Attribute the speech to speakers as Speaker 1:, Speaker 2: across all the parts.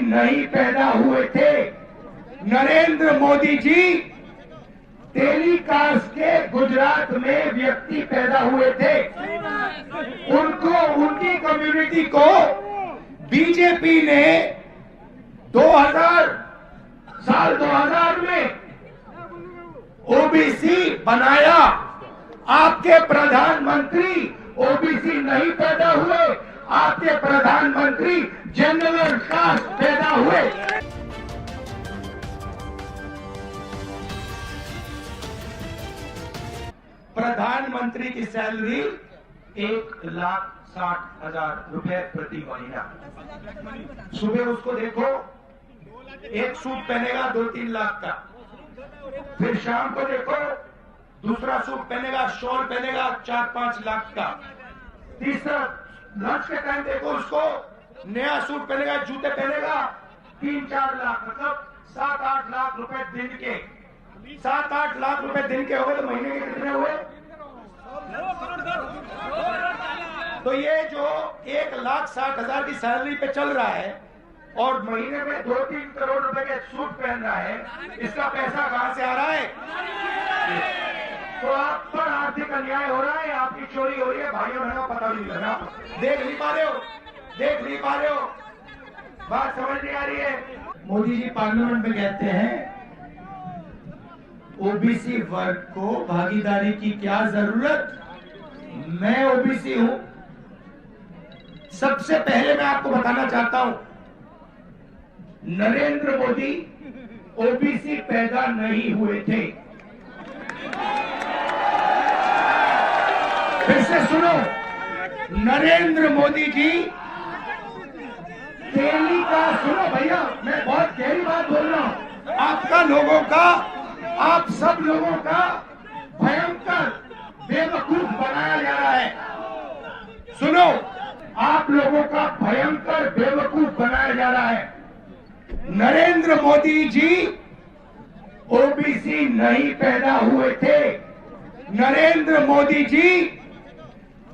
Speaker 1: नहीं पैदा हुए थे। नरेंद्र मोदी जी टेलीकास्ट के गुजरात में व्यक्ति पैदा हुए थे। उनको, उनकी कम्युनिटी को बीजेपी ने 2000 में ओबीसी बनाया। आपके प्रधानमंत्री ओबीसी नहीं पैदा हुए, आपके प्रधानमंत्री जनरल कास्ट पैदा हुए। प्रधानमंत्री की सैलरी 1,60,000 रुपए प्रति महीना। सुबह उसको देखो, एक सूट पहनेगा 2-3 लाख का, फिर शाम को देखो दूसरा सूट पहनेगा, शॉल पहनेगा 4-5 लाख का, तीसरा लंच के टाइम देखो उसको नया सूट पहनेगा, जूते पहनेगा 3-4 लाख, मतलब 7-8 लाख रुपए दिन के। 7-8 लाख रुपए दिन के हो गए तो महीने के कितने हुए? तो ये जो 1,60,000 की सैलरी पे चल रहा है और महीने में 2-3 करोड़ रुपए के सूट पहन रहा है, इसका पैसा कहां से आ रहा है? तो आप पर आर्थिक अन्याय हो रहा है, आपकी चोरी हो रही है, भाइयों बहनों पता नहीं लग रहा। देख नहीं पा रहे हो, देख नहीं पा रहे हो, बात समझ नहीं आ रही है। मोदी जी पार्लियामेंट में कहते हैं ओबीसी वर्ग को भागीदारी की क्या जरूरत, मैं ओबीसी हूं। सबसे पहले मैं आपको बताना चाहता हूं, नरेंद्र मोदी ओबीसी पैदा नहीं हुए थे। फिर से सुनो, नरेंद्र मोदी जी दिल्ली का, सुनो भैया, मैं बहुत गहरी बात बोल रहा हूं। आपका लोगों का, आप सब लोगों का भयंकर बेवकूफ बनाया जा रहा है। सुनो, आप लोगों का भयंकर बेवकूफ बनाया जा रहा है। नरेंद्र मोदी जी ओबीसी नहीं पैदा हुए थे। नरेंद्र मोदी जी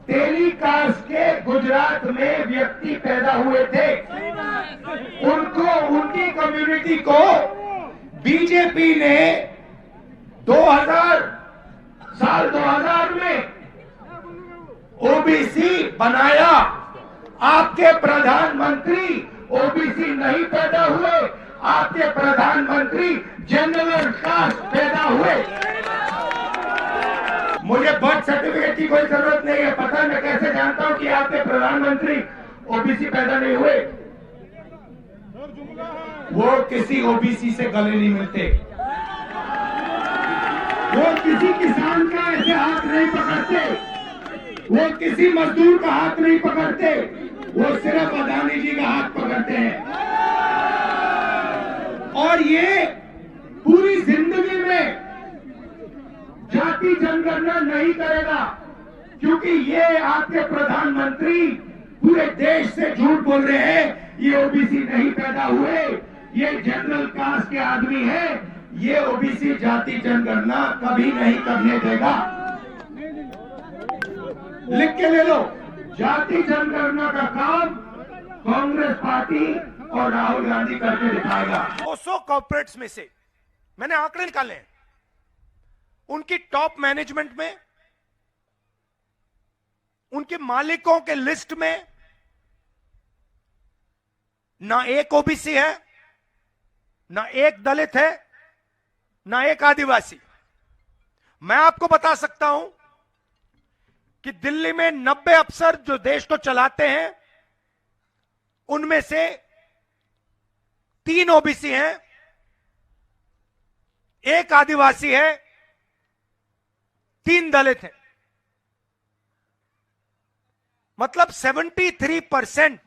Speaker 1: टेलीकास्ट के गुजरात में व्यक्ति पैदा हुए थे। उनको, उनकी कम्युनिटी को बीजेपी ने 2000 में ओबीसी बनाया। आपके प्रधानमंत्री ओबीसी नहीं पैदा हुए, आपके प्रधानमंत्री जनरल कास्ट पैदा हुए। मुझे बर्थ सर्टिफिकेट की कोई जरूरत नहीं है, पता है मैं कैसे जानता हूं कि आपके प्रधानमंत्री ओबीसी पैदा नहीं हुए। वो किसी ओबीसी से गले नहीं मिलते, वो किसी किसान का ऐसे हाथ नहीं पकड़ते, वो किसी मजदूर का हाथ नहीं पकड़ते, वो सिर्फ अदानी जी का हाथ पकड़ते हैं। और ये पूरी जिंदगी में जाति जनगणना नहीं करेगा, क्योंकि ये आपके प्रधानमंत्री पूरे देश से झूठ बोल रहे हैं। ये ओबीसी नहीं पैदा हुए, ये जनरल कास्ट के आदमी है, ये ओबीसी जाति जनगणना कभी नहीं करने देगा। लिख के ले लो, जाति जनगणना का काम कांग्रेस पार्टी और राहुल गांधी करके दिखाएगा।
Speaker 2: 200 कॉर्पोरेट्स में से मैंने आंकड़े निकाले हैं, उनकी टॉप मैनेजमेंट में, उनके मालिकों के लिस्ट में ना एक ओबीसी है, ना एक दलित है, ना एक आदिवासी। मैं आपको बता सकता हूं कि दिल्ली में 90 अफसर जो देश को चलाते हैं, उनमें से 3 ओबीसी हैं, एक आदिवासी है, 3 दलित हैं। मतलब 73%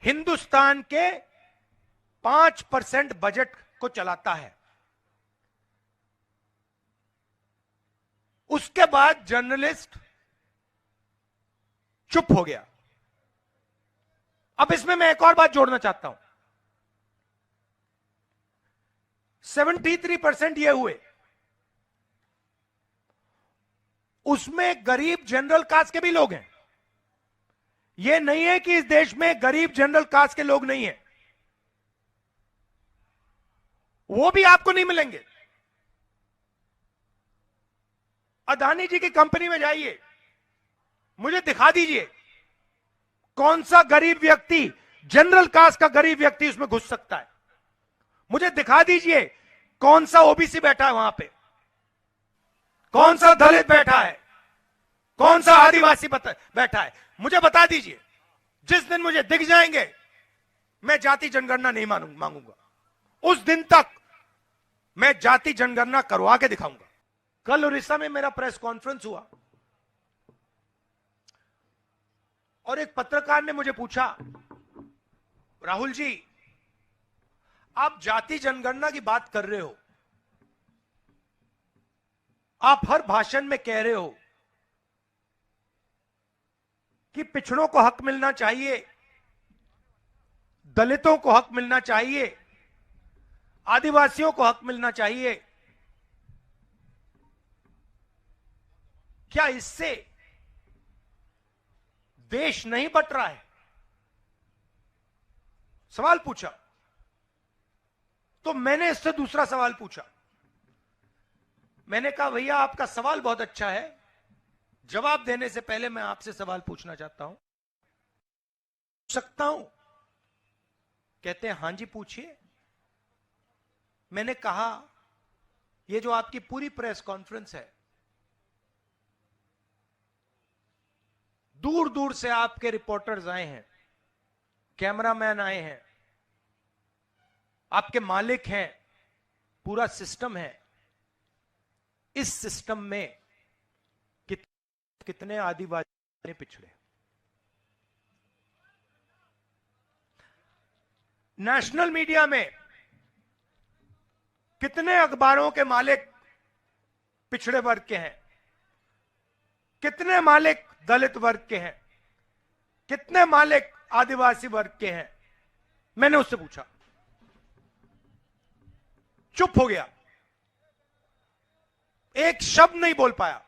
Speaker 2: हिंदुस्तान के 5% बजट को चलाता है। उसके बाद जर्नलिस्ट चुप हो गया। अब इसमें मैं एक और बात जोड़ना चाहता हूं। 73% ये हुए, उसमें गरीब जनरल कास्ट के भी लोग हैं। यह नहीं है कि इस देश में गरीब जनरल कास्ट के लोग नहीं है, वो भी आपको नहीं मिलेंगे। अदानी जी की कंपनी में जाइए, मुझे दिखा दीजिए कौन सा गरीब व्यक्ति, जनरल कास्ट का गरीब व्यक्ति उसमें घुस सकता है। मुझे दिखा दीजिए कौन सा ओबीसी बैठा है वहां पे, कौन सा दलित बैठा है, कौन सा आदिवासी बैठा है, मुझे बता दीजिए। जिस दिन मुझे दिख जाएंगे मैं जाति जनगणना नहीं मांगूंगा, उस दिन तक मैं जाति जनगणना करवा के दिखाऊंगा। कल उड़ीसा में मेरा प्रेस कॉन्फ्रेंस हुआ और एक पत्रकार ने मुझे पूछा, राहुल जी आप जाति जनगणना की बात कर रहे हो, आप हर भाषण में कह रहे हो कि पिछड़ों को हक मिलना चाहिए, दलितों को हक मिलना चाहिए, आदिवासियों को हक मिलना चाहिए, क्या इससे देश नहीं बट रहा है? सवाल पूछा। तो मैंने इससे दूसरा सवाल पूछा। मैंने कहा भैया आपका सवाल बहुत अच्छा है, जवाब देने से पहले मैं आपसे सवाल पूछना चाहता हूं, पूछ सकता हूं? कहते हैं हां जी पूछिए। मैंने कहा ये जो आपकी पूरी प्रेस कॉन्फ्रेंस है, दूर दूर से आपके रिपोर्टर्स आए हैं, कैमरामैन आए हैं, आपके मालिक हैं, पूरा सिस्टम है। इस सिस्टम में कितने आदिवासी पिछड़े? नेशनल मीडिया में कितने अखबारों के मालिक पिछड़े वर्ग के हैं, कितने मालिक दलित वर्ग के हैं, कितने मालिक आदिवासी वर्ग के हैं? मैंने उससे पूछा, चुप हो गया, एक शब्द नहीं बोल पाया।